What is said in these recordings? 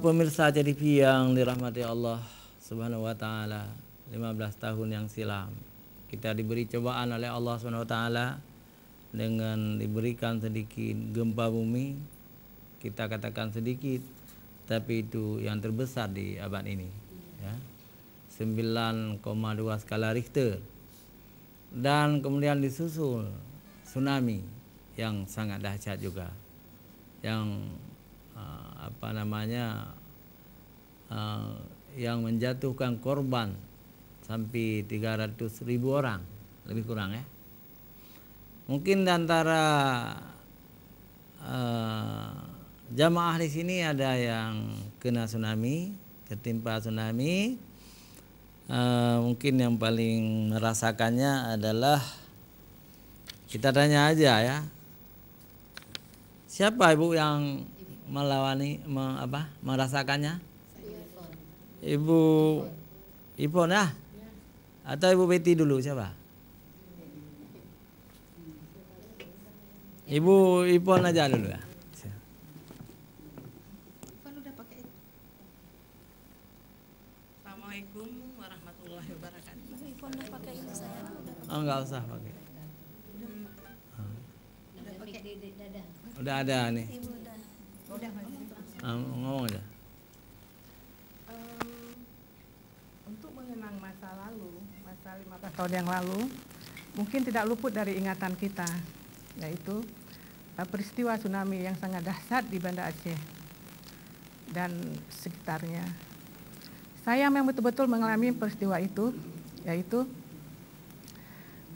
Pemirsa CTV yang dirahmati Allah Subhanahu wa taala, 15 tahun yang silam kita diberi cobaan oleh Allah Subhanahu wa taala dengan diberikan sedikit gempa bumi. Kita katakan sedikit, tapi itu yang terbesar di abad ini, ya. 9,2 skala Richter. Dan kemudian disusul tsunami yang sangat dahsyat juga, yang yang menjatuhkan korban sampai 300.000 orang, lebih kurang, ya. Mungkin di antara jamaah di sini ada yang kena tsunami, tertimpa tsunami. Mungkin yang paling merasakannya adalah, kita tanya aja, ya, siapa ibu yang merasakannya? Ibu Ipon, ya? Atau Ibu Betty dulu, siapa? Ibu Ipon aja dulu, ya. Assalamualaikum warahmatullahi wabarakatuh. Ipon udah pakai ini saya. Oh, enggak usah pakai. Udah pakai di dada. Udah ada nih. Ibu udah. Ngomong aja. Untuk mengenang masa lalu, masa 15 tahun yang lalu, mungkin tidak luput dari ingatan kita, yaitu peristiwa tsunami yang sangat dahsyat di Banda Aceh dan sekitarnya. Saya memang betul-betul mengalami peristiwa itu, yaitu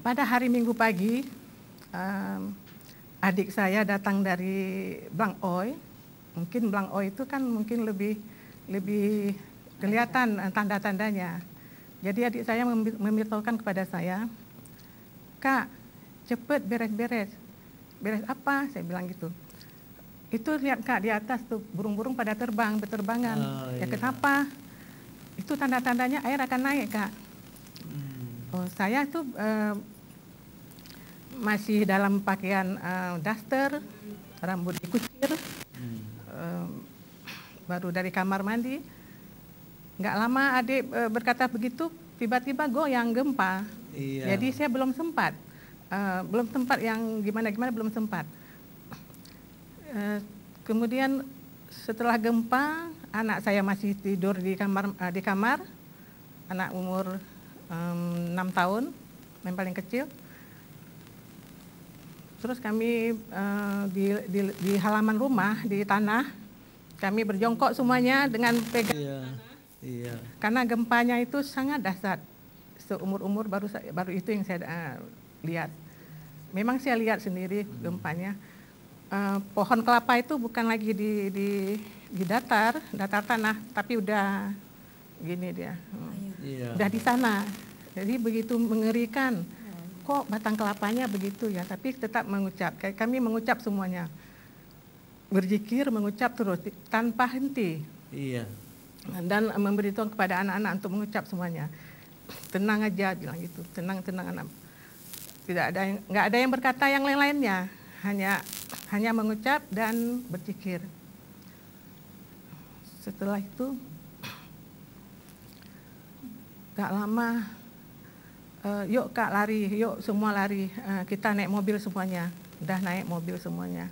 pada hari Minggu pagi, adik saya datang dari Blangoi. Mungkin Blangoi itu kan mungkin lebih kelihatan tanda-tandanya. Jadi adik saya memberitahukan kepada saya, "Kak, cepet beres-beres." "Beres apa?" saya bilang gitu. "Itu lihat Kak, di atas tuh burung-burung pada berterbangan." "Ya kenapa?" "Itu tanda-tandanya air akan naik, Kak." Oh, saya tuh masih dalam pakaian daster, rambut dikucir, baru dari kamar mandi. Nggak lama adik berkata begitu, tiba-tiba goyang gempa. Iya. Jadi saya belum sempat yang gimana-gimana, belum sempat. Kemudian setelah gempa, anak saya masih tidur di kamar, anak umur 6 tahun, yang paling kecil. Terus kami di halaman rumah, di tanah, kami berjongkok semuanya dengan pegang tanah. Iya. Karena gempanya itu sangat dahsyat. Seumur-umur baru itu yang saya lihat. Memang saya lihat sendiri gempanya. Pohon kelapa itu bukan lagi di datar tanah, tapi udah gini dia. Iya. Udah di sana. Jadi begitu mengerikan. Kok batang kelapanya begitu, ya, tapi tetap mengucap. Kami mengucap semuanya. Berzikir, mengucap terus tanpa henti. Iya. Dan memberitahu kepada anak-anak untuk mengucap semuanya. Tenang aja, bilang gitu. Tenang anak. Nggak ada yang berkata yang lain-lainnya. Hanya mengucap dan berzikir. Setelah itu nggak lama, yuk Kak lari, yuk semua lari. Kita naik mobil semuanya. Udah naik mobil semuanya.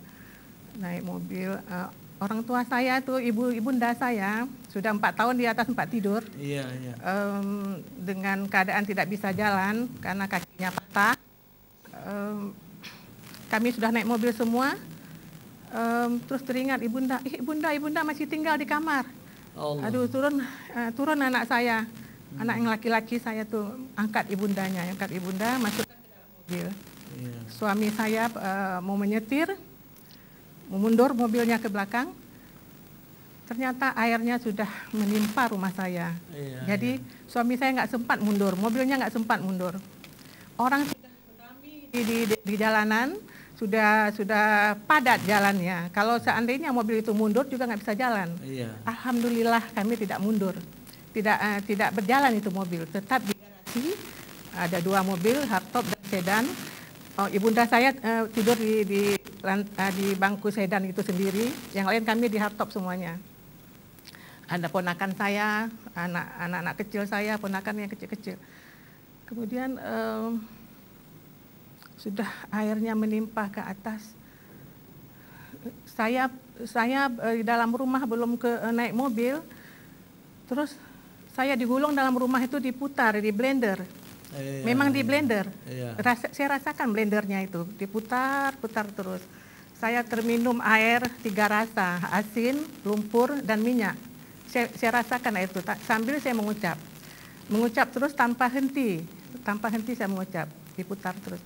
Naik mobil. Orang tua saya tuh, ibunda saya sudah 4 tahun di atas tempat tidur. Iya. Dengan keadaan tidak bisa jalan karena kakinya patah. Kami sudah naik mobil semua. Terus teringat ibunda masih tinggal di kamar. Allah. Aduh, turun anak saya, anak yang laki-laki saya tuh, angkat ibunda masukkan ke dalam mobil. Iya. Suami saya mau menyetir, mundur mobilnya ke belakang, ternyata airnya sudah menimpa rumah saya. Iya, Jadi suami saya nggak sempat mundur, mobilnya nggak sempat mundur. Orang sudah ramai di jalanan, sudah padat jalannya. Kalau seandainya mobil itu mundur juga nggak bisa jalan. Iya. Alhamdulillah kami tidak mundur, tidak berjalan itu mobil, tetap di garasi. Ada 2 mobil, hardtop dan sedan. Oh, ibunda saya tidur di bangku sedan itu sendiri, yang lain kami di hardtop semuanya. ada ponakan saya, anak-anak kecil saya, ponakan yang kecil-kecil. Kemudian sudah airnya menimpa ke atas. Saya di dalam rumah belum naik mobil, terus saya digulung dalam rumah itu diputar di blender. Memang di blender. Saya rasakan blendernya itu diputar-putar terus. Saya terminum air 3 rasa, asin, lumpur, dan minyak. Saya rasakan itu sambil saya mengucap terus tanpa henti saya mengucap, diputar terus.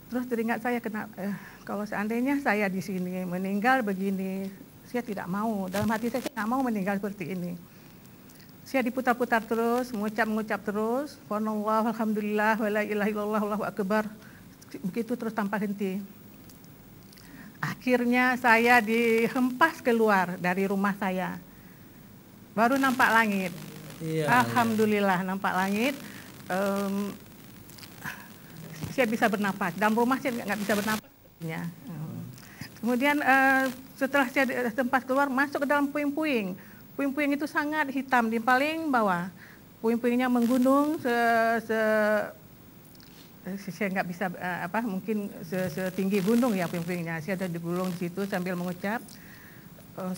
Terus teringat saya kalau seandainya saya di sini meninggal begini, saya tidak mau. Dalam hati saya tidak mau meninggal seperti ini. Saya diputar-putar terus, mengucap terus, subhanallah, alhamdulillah, wala ilaha illallah, Allahu akbar. Begitu terus tanpa henti. Akhirnya saya dihempas keluar dari rumah saya. Baru nampak langit. Alhamdulillah nampak langit. Saya bisa bernapas. Dalam rumah saya nggak bisa bernapas. Kemudian setelah saya tempat keluar, masuk ke dalam puing-puing. Puing-puing itu sangat hitam di paling bawah. Puing-puingnya menggunung saya nggak bisa mungkin setinggi gunung ya puing-puingnya. Saya ada digulung di situ sambil mengucap.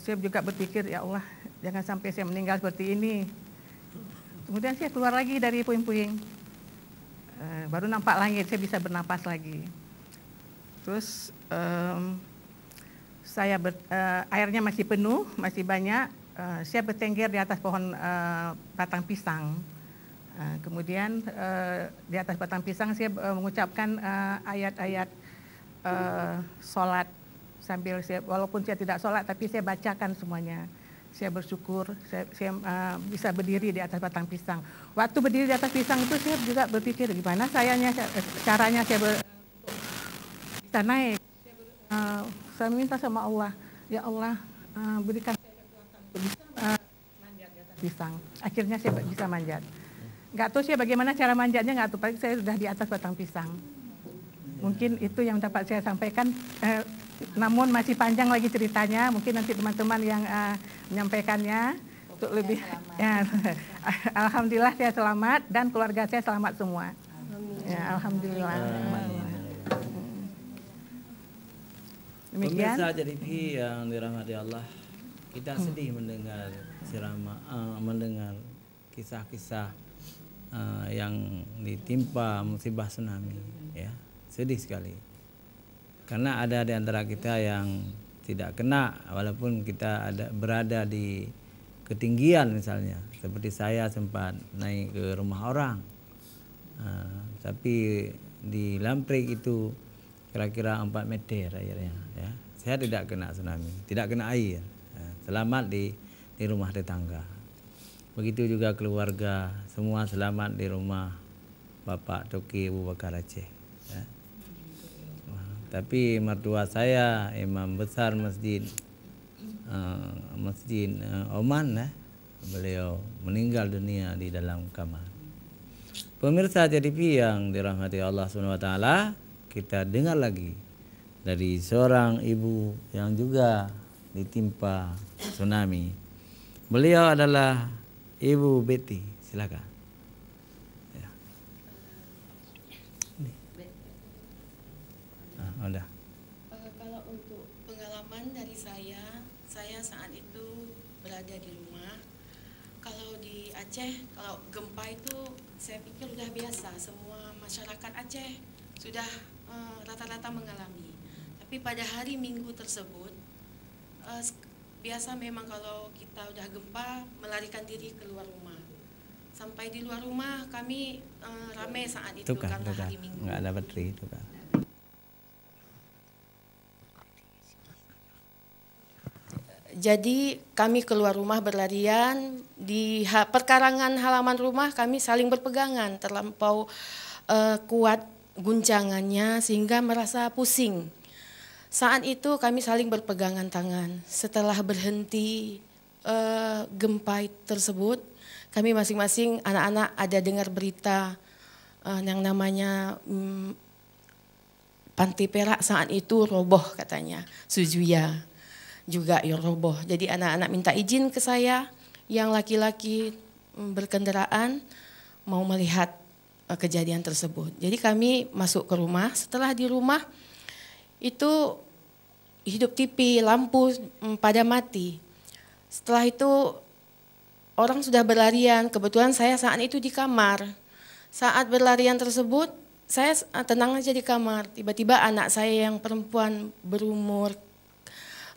Saya juga berpikir, ya Allah, jangan sampai saya meninggal seperti ini. Kemudian saya keluar lagi dari puing-puing. Baru nampak langit, saya bisa bernapas lagi. Terus airnya masih penuh, masih banyak. Saya bertengger di atas pohon batang pisang. Kemudian di atas batang pisang saya mengucapkan ayat-ayat sholat sambil walaupun saya tidak sholat tapi saya bacakan semuanya. Saya bersyukur saya bisa berdiri di atas batang pisang. Waktu berdiri di atas pisang itu saya juga berpikir gimana caranya saya bisa naik. Saya minta sama Allah, ya Allah berikan saya kekuatan untuk bisa manjat di atas pisang. Akhirnya saya bisa manjat. Nggak tahu saya bagaimana cara manjatnya, nggak tahu, paling saya sudah di atas batang pisang. Mungkin itu yang dapat saya sampaikan, namun masih panjang lagi ceritanya, mungkin nanti teman-teman yang menyampaikannya untuk lebih. Ya, alhamdulillah saya selamat dan keluarga saya selamat semua. Ya, alhamdulillah. Demikian. Pemirsa JDP yang dirahmati Allah, kita sedih mendengar mendengar kisah-kisah yang ditimpa musibah tsunami, ya, sedih sekali. Karena ada di antara kita yang tidak kena, walaupun kita berada di ketinggian misalnya, seperti saya sempat naik ke rumah orang, tapi di Lamprik itu kira-kira 4 meter airnya, ya. Saya tidak kena tsunami, tidak kena air, selamat di rumah tetangga. Begitu juga keluarga, semua selamat di rumah Bapak Toki Abu Bakar Aceh. Ya. Tapi mertua saya imam besar masjid Oman, ya. Beliau meninggal dunia di dalam kamar. Pemirsa JDP yang dirahmati Allah SWT, kita dengar lagi dari seorang ibu yang juga ditimpa tsunami. Beliau adalah Ibu Betty, silakan. Ya. Udah. Kalau untuk pengalaman dari saya saat itu berada di rumah. Kalau di Aceh, kalau gempa itu saya pikir sudah biasa, semua masyarakat Aceh sudah rata-rata mengalami. Tapi pada hari Minggu tersebut, biasa memang kalau kita udah gempa melarikan diri keluar rumah. Sampai di luar rumah kami ramai saat itu karena hari Minggu. Nggak ada baterai itu kan. Jadi kami keluar rumah berlarian, di perkarangan halaman rumah kami saling berpegangan, terlampau kuat guncangannya sehingga merasa pusing. Saat itu kami saling berpegangan tangan. Setelah berhenti gempa tersebut, kami masing-masing anak-anak ada dengar berita yang namanya Panti Perak saat itu roboh katanya, Sujuya. juga yang roboh. Jadi anak-anak minta izin ke saya, yang laki-laki berkendaraan mau melihat kejadian tersebut. Jadi kami masuk ke rumah, setelah di rumah itu hidup TV, lampu pada mati. Setelah itu orang sudah berlarian, kebetulan saya saat itu di kamar. Saat berlarian tersebut, saya tenang aja di kamar. Tiba-tiba anak saya yang perempuan berumur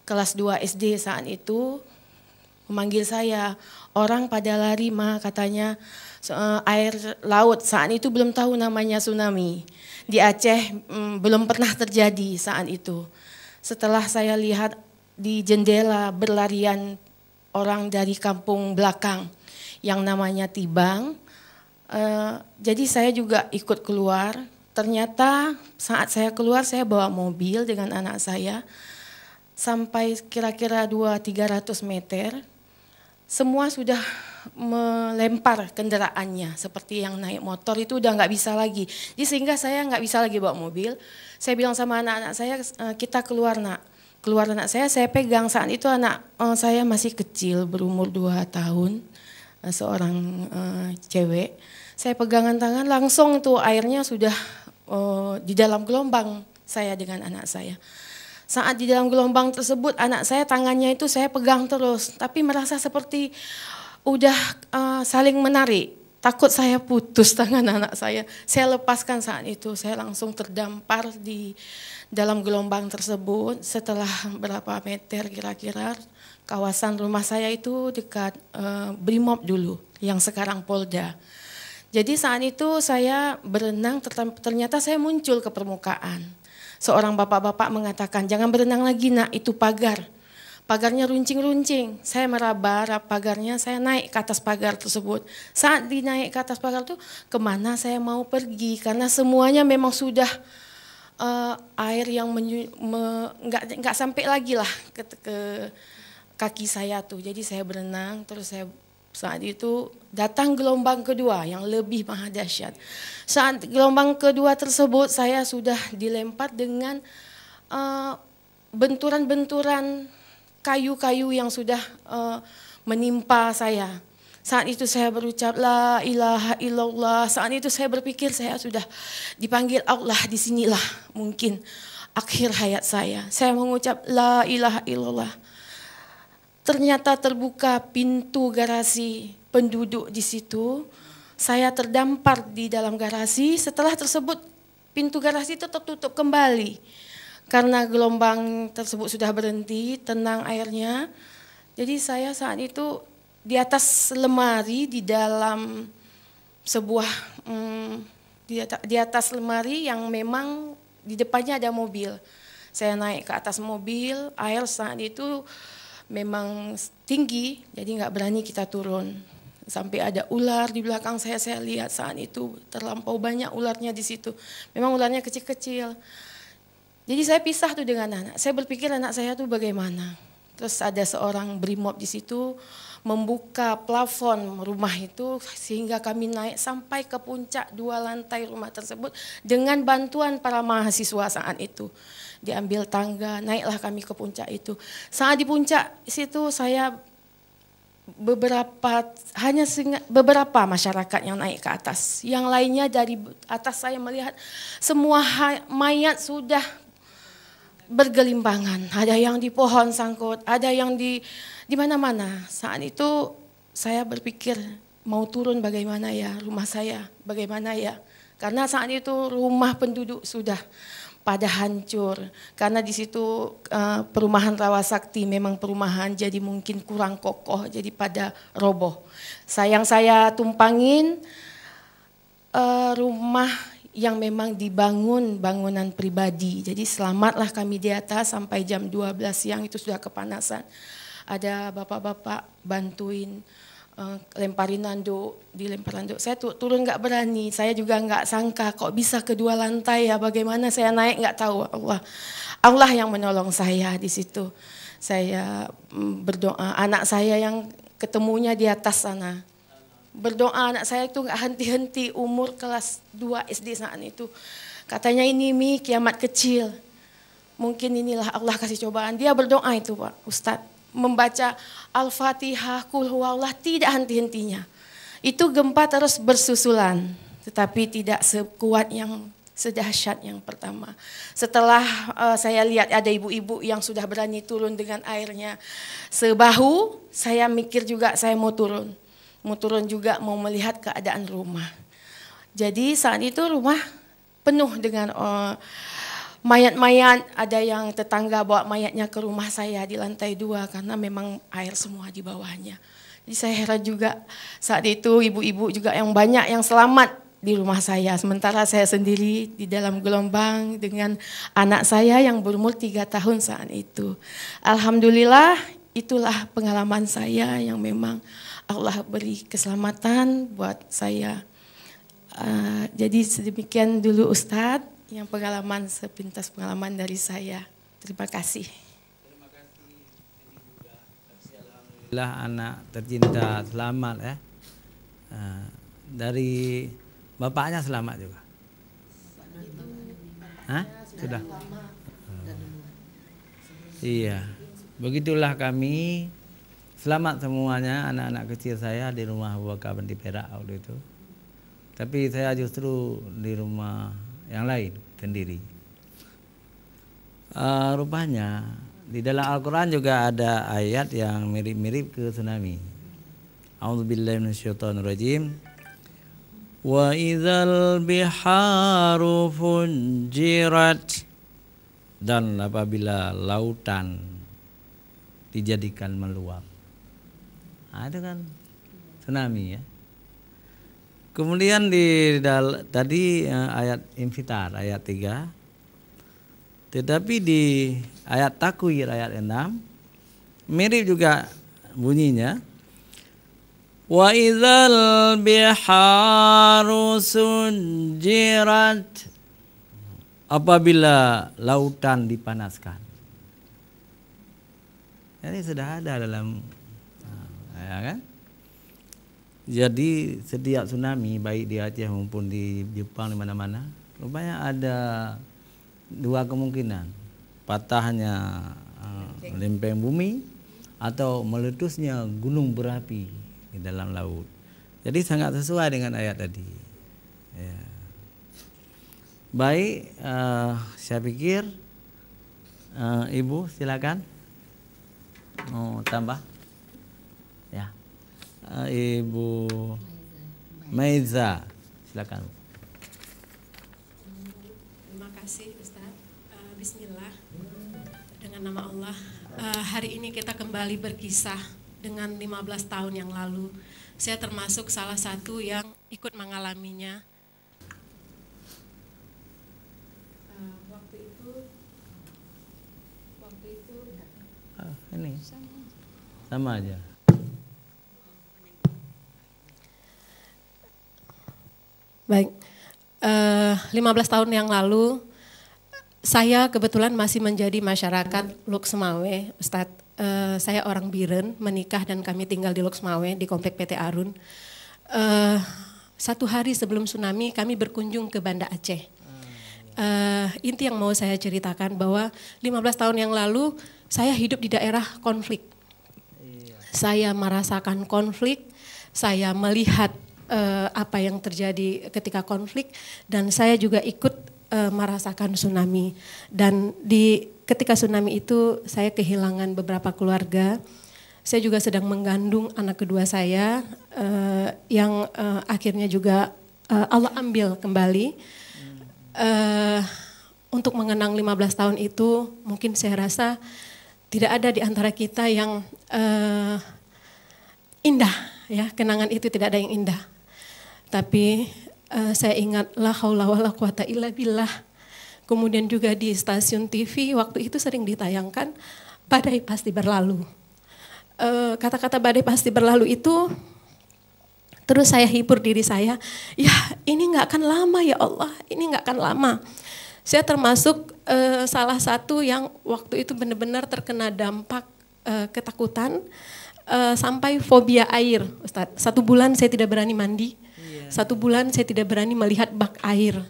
kelas 2 SD saat itu memanggil saya. Orang pada lari, Ma, katanya air laut. Saat itu belum tahu namanya tsunami. Di Aceh belum pernah terjadi saat itu. Setelah saya lihat di jendela berlarian orang dari kampung belakang yang namanya Tibang, jadi saya juga ikut keluar. Ternyata saat saya keluar saya bawa mobil dengan anak saya sampai kira-kira 200-300 meter. Semua sudah melempar kendaraannya, seperti yang naik motor itu udah nggak bisa lagi. Jadi sehingga saya nggak bisa lagi bawa mobil. Saya bilang sama anak-anak saya, kita keluar nak. Keluar anak saya pegang. Saat itu anak saya masih kecil, berumur 2 tahun, seorang cewek. Saya pegangan tangan, langsung tuh airnya sudah di dalam gelombang saya dengan anak saya. Saat di dalam gelombang tersebut, anak saya tangannya itu saya pegang terus, tapi merasa seperti udah saling menarik. Takut saya putus tangan anak saya. Saya lepaskan saat itu, saya langsung terdampar di dalam gelombang tersebut. Setelah berapa meter kira-kira, kawasan rumah saya itu dekat Brimob dulu, yang sekarang Polda. Jadi saat itu saya berenang, ternyata saya muncul ke permukaan. Seorang bapak-bapak mengatakan, jangan berenang lagi nak, itu pagar. Pagarnya runcing-runcing. Saya meraba pagarnya, saya naik ke atas pagar tersebut. Saat dinaik ke atas pagar itu, kemana saya mau pergi? Karena semuanya memang sudah air yang nggak sampai lagi lah ke kaki saya tuh. Jadi saya berenang, terus saya saat itu datang gelombang kedua yang lebih maha dahsyat. Saat gelombang kedua tersebut saya sudah dilempar dengan benturan-benturan kayu-kayu yang sudah menimpa saya. Saat itu saya berucap la ilaha illallah. Saat itu saya berpikir saya sudah dipanggil Allah, disinilah mungkin akhir hayat saya. Saya mengucap la ilaha illallah. Ternyata terbuka pintu garasi penduduk di situ. Saya terdampar di dalam garasi. Setelah tersebut pintu garasi itu tertutup kembali. Karena gelombang tersebut sudah berhenti, tenang airnya. Jadi saya saat itu di atas lemari di dalam sebuah di atas lemari yang memang di depannya ada mobil. Saya naik ke atas mobil, air saat itu memang tinggi, jadi nggak berani kita turun. Sampai ada ular di belakang saya lihat saat itu terlampau banyak ularnya di situ. Memang ularnya kecil-kecil. Jadi saya pisah tuh dengan anak. Saya berpikir anak saya tuh bagaimana. Terus ada seorang brimob di situ membuka plafon rumah itu sehingga kami naik sampai ke puncak 2 lantai rumah tersebut dengan bantuan para mahasiswa saat itu. Diambil tangga, naiklah kami ke puncak itu. Saat di puncak situ saya beberapa masyarakat yang naik ke atas. Yang lainnya dari atas saya melihat semua mayat sudah bergelimpangan. Ada yang di pohon sangkut, ada yang di mana-mana. Saat itu saya berpikir mau turun bagaimana ya, rumah saya bagaimana ya. Karena saat itu rumah penduduk sudah pada hancur. Karena di situ perumahan Rawasakti memang perumahan jadi mungkin kurang kokoh, jadi pada roboh. Sayang saya tumpangin rumah yang memang dibangun bangunan pribadi. Jadi selamatlah kami di atas sampai jam 12 siang itu sudah kepanasan. Ada bapak-bapak bantuin lemparin nanduk, dilempar nanduk. Saya turun nggak berani, saya juga nggak sangka kok bisa ke 2 lantai ya, bagaimana saya naik nggak tahu. Allah yang menolong saya di situ. Saya berdoa, anak saya yang ketemunya di atas sana. Berdoa, anak saya itu nggak henti-henti, umur kelas 2 SD saat itu. Katanya ini Mi, kiamat kecil. mungkin inilah Allah kasih cobaan. Dia berdoa itu Pak Ustadz, membaca Al-Fatihah, Qul Huwallah tidak henti-hentinya. Itu gempa terus bersusulan, tetapi tidak sekuat yang sedahsyat yang pertama. Setelah saya lihat ada ibu-ibu yang sudah berani turun dengan airnya sebahu, saya mikir juga saya mau turun. Mau turun juga mau melihat keadaan rumah. Jadi saat itu rumah penuh dengan mayat-mayat. Ada yang tetangga bawa mayatnya ke rumah saya di lantai 2 karena memang air semua di bawahnya. Jadi saya heran juga saat itu ibu-ibu juga yang banyak yang selamat di rumah saya, sementara saya sendiri di dalam gelombang dengan anak saya yang berumur 3 tahun saat itu. Alhamdulillah itulah pengalaman saya yang memang Allah beri keselamatan buat saya. Jadi sedemikian dulu Ustadz yang pengalaman sepintas pengalaman dari saya. Terima kasih. Alhamdulillah anak tercinta selamat ya. Dari bapaknya selamat juga. Hah? Sudah. Iya. Begitulah kami selamat semuanya anak-anak kecil saya di rumah Abu Bakar di Perak waktu itu. Tapi saya justru di rumah yang lain sendiri. Rupanya di dalam Al-Quran juga ada ayat yang mirip-mirip ke tsunami. A'udzubillahi minasyaitonirrajim. Wa idzal biharu funjirat, dan apabila lautan dijadikan meluap. Itu kan tsunami ya. Kemudian tadi ayat Infitar ayat 3. Tetapi di ayat Takwir ayat 6 mirip juga bunyinya. Wa idzal biharu sunjirat, apabila lautan dipanaskan. Ini sudah ada dalam ya kan? Jadi setiap tsunami baik di Aceh maupun di Jepang di mana-mana, rupanya ada 2 kemungkinan. Patahnya lempeng bumi atau meletusnya gunung berapi di dalam laut. Jadi sangat sesuai dengan ayat tadi. Ya. Baik, saya pikir Ibu silakan mau tambah. Ya, Ibu Maiza silakan. Terima kasih Ustaz. Bismillah. Dengan nama Allah. Hari ini kita kembali berkisah dengan 15 tahun yang lalu. Saya termasuk salah satu yang ikut mengalaminya. Waktu itu Ini sama aja. Baik, 15 tahun yang lalu saya kebetulan masih menjadi masyarakat Luxmawe, Ustadz. Saya orang Biren, menikah dan kami tinggal di Luxmawe di komplek PT Arun. Satu hari sebelum tsunami kami berkunjung ke Banda Aceh. Inti yang mau saya ceritakan bahwa 15 tahun yang lalu saya hidup di daerah konflik. Saya merasakan konflik, saya melihat apa yang terjadi ketika konflik, dan saya juga ikut merasakan tsunami. Dan ketika tsunami itu saya kehilangan beberapa keluarga. Saya juga sedang mengandung anak kedua saya yang akhirnya juga Allah ambil kembali. Untuk mengenang 15 tahun itu mungkin saya rasa tidak ada di antara kita yang indah, ya, kenangan itu tidak ada yang indah. Tapi saya ingat la haula wala quwata illa billah. Kemudian juga di stasiun TV waktu itu sering ditayangkan badai pasti berlalu. Kata-kata badai pasti berlalu itu terus saya hibur diri saya, ya ini nggak akan lama ya Allah, ini nggak akan lama. Saya termasuk salah satu yang waktu itu benar-benar terkena dampak ketakutan sampai fobia air, Ustadz. 1 bulan saya tidak berani mandi, 1 bulan saya tidak berani melihat bak air.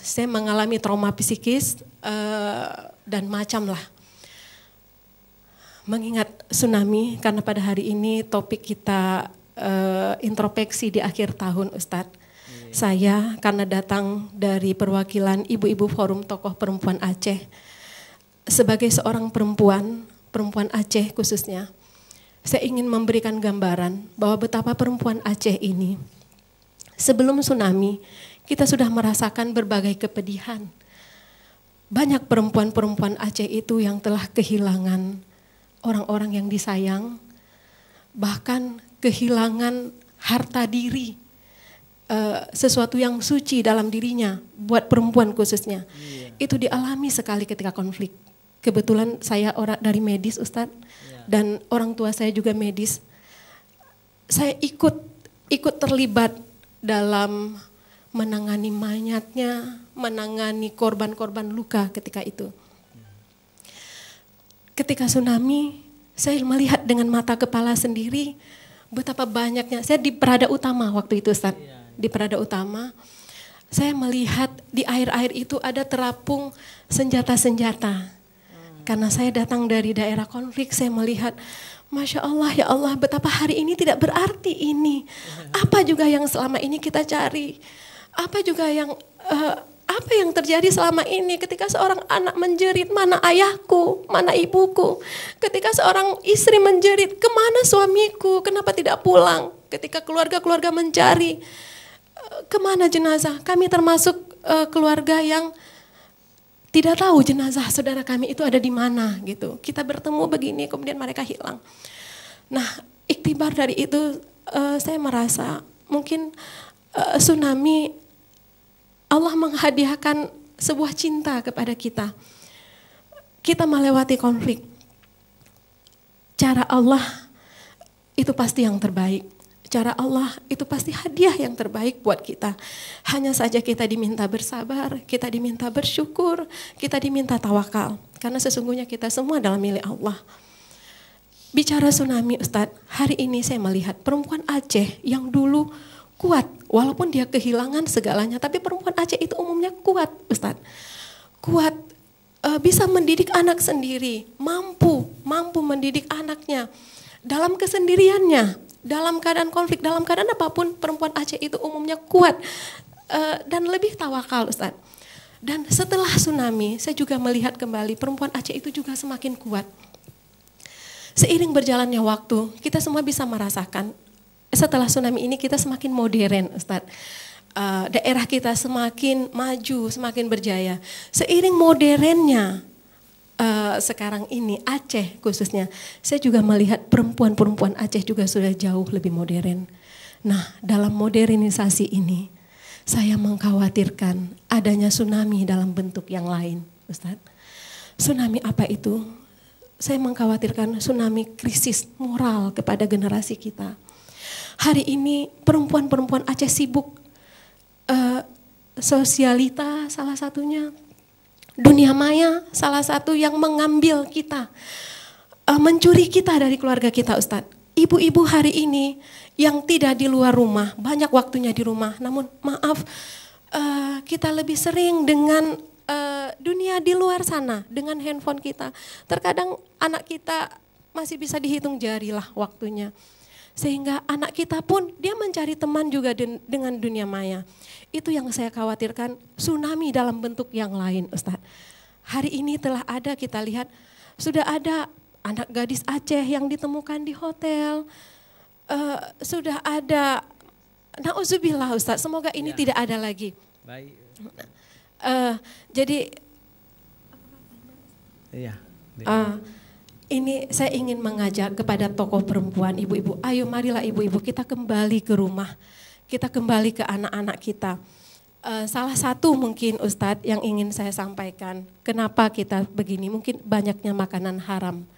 saya mengalami trauma psikis dan macam lah. Mengingat tsunami, karena pada hari ini topik kita introspeksi di akhir tahun, Ustadz. Saya karena datang dari perwakilan Ibu-Ibu Forum Tokoh Perempuan Aceh, sebagai seorang perempuan Aceh khususnya, saya ingin memberikan gambaran bahwa betapa perempuan Aceh ini, sebelum tsunami, kita sudah merasakan berbagai kepedihan. Banyak perempuan-perempuan Aceh itu yang telah kehilangan orang-orang yang disayang, bahkan kehilangan harta diri, sesuatu yang suci dalam dirinya, buat perempuan khususnya. Itu dialami sekali ketika konflik. Kebetulan saya orang dari medis, Ustadz, dan orang tua saya juga medis. Saya ikut terlibat dalam menangani mayatnya, menangani korban-korban luka ketika itu. Ketika tsunami, saya melihat dengan mata kepala sendiri betapa banyaknya. Saya di Perada Utama waktu itu, Ustaz. Di Perada Utama, saya melihat di air-air itu ada terapung senjata-senjata. Karena saya datang dari daerah konflik, saya melihat, Masya Allah, ya Allah, betapa hari ini tidak berarti ini. Apa juga yang selama ini kita cari? Apa juga yang apa yang terjadi selama ini ketika seorang anak menjerit, mana ayahku, mana ibuku. Ketika seorang istri menjerit, kemana suamiku, kenapa tidak pulang. Ketika keluarga-keluarga mencari, kemana jenazah. Kami termasuk keluarga yang tidak tahu jenazah saudara kami itu ada di mana gitu. Kita bertemu begini, kemudian mereka hilang. Nah, iktibar dari itu saya merasa mungkin tsunami Allah menghadiahkan sebuah cinta kepada kita. Kita melewati konflik. Cara Allah itu pasti yang terbaik. Cara Allah itu pasti hadiah yang terbaik buat kita. Hanya saja kita diminta bersabar, kita diminta bersyukur, kita diminta tawakal. Karena sesungguhnya kita semua adalah milik Allah. Bicara tsunami, Ustadz, hari ini saya melihat perempuan Aceh yang dulu kuat, walaupun dia kehilangan segalanya, tapi perempuan Aceh itu umumnya kuat, Ustadz. Kuat, bisa mendidik anak sendiri, mampu mendidik anaknya. Dalam kesendiriannya, dalam keadaan konflik, dalam keadaan apapun, perempuan Aceh itu umumnya kuat dan lebih tawakal, Ustadz. Dan setelah tsunami, saya juga melihat kembali perempuan Aceh itu juga semakin kuat. Seiring berjalannya waktu, kita semua bisa merasakan, setelah tsunami ini kita semakin modern, Ustadz. Daerah kita semakin maju, semakin berjaya. Seiring modernnya sekarang ini Aceh khususnya, saya juga melihat perempuan-perempuan Aceh juga sudah jauh lebih modern. Nah, dalam modernisasi ini, saya mengkhawatirkan adanya tsunami dalam bentuk yang lain, Ustadz. Tsunami apa itu? Saya mengkhawatirkan tsunami krisis moral kepada generasi kita. Hari ini perempuan-perempuan Aceh sibuk, sosialita salah satunya, dunia maya salah satu yang mengambil kita, mencuri kita dari keluarga kita, Ustadz. Ibu-ibu hari ini yang tidak di luar rumah, banyak waktunya di rumah, namun maaf, kita lebih sering dengan dunia di luar sana, dengan handphone kita. Terkadang anak kita masih bisa dihitung jari lah waktunya. Sehingga anak kita pun dia mencari teman juga dengan dunia maya. Itu yang saya khawatirkan, tsunami dalam bentuk yang lain, Ustadz. Hari ini telah ada, kita lihat, sudah ada anak gadis Aceh yang ditemukan di hotel. Sudah ada, na'udzubillah, Ustadz, semoga ini tidak ada lagi. Baik. Jadi, Iya. ini saya ingin mengajak kepada tokoh perempuan, ibu-ibu, ayo marilah ibu-ibu kita kembali ke rumah, kita kembali ke anak-anak kita. Salah satu mungkin Ustadz yang ingin saya sampaikan, kenapa kita begini, mungkin banyaknya makanan haram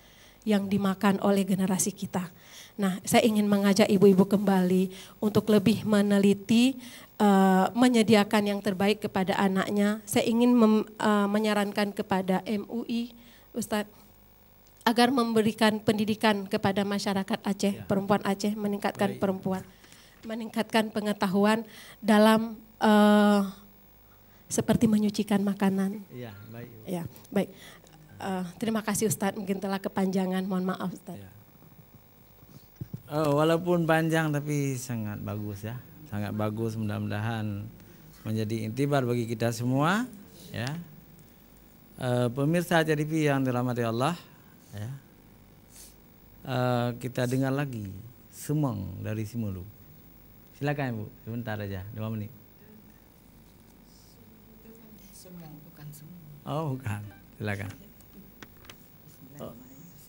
yang dimakan oleh generasi kita. Nah, saya ingin mengajak ibu-ibu kembali untuk lebih meneliti, menyediakan yang terbaik kepada anaknya. Saya ingin menyarankan kepada MUI, Ustadz, agar memberikan pendidikan kepada masyarakat Aceh, perempuan Aceh, meningkatkan perempuan, meningkatkan pengetahuan dalam seperti menyucikan makanan. Iya, baik. Ibu. Ya, baik. Terima kasih Ustadz, mungkin telah kepanjangan, mohon maaf Ustadz. Ya. Walaupun panjang tapi sangat bagus ya, sangat bagus. Mudah-mudahan menjadi intibar bagi kita semua ya. Pemirsa TV yang dirahmati Allah ya. Kita dengar lagi Semang dari Simelu. Silakan Ibu, sebentar aja, 2 menit. Oh bukan, silakan.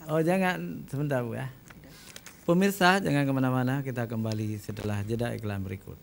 Oh jangan, sebentar Bu ya. Pemirsa jangan kemana-mana, kita kembali setelah jeda iklan berikut.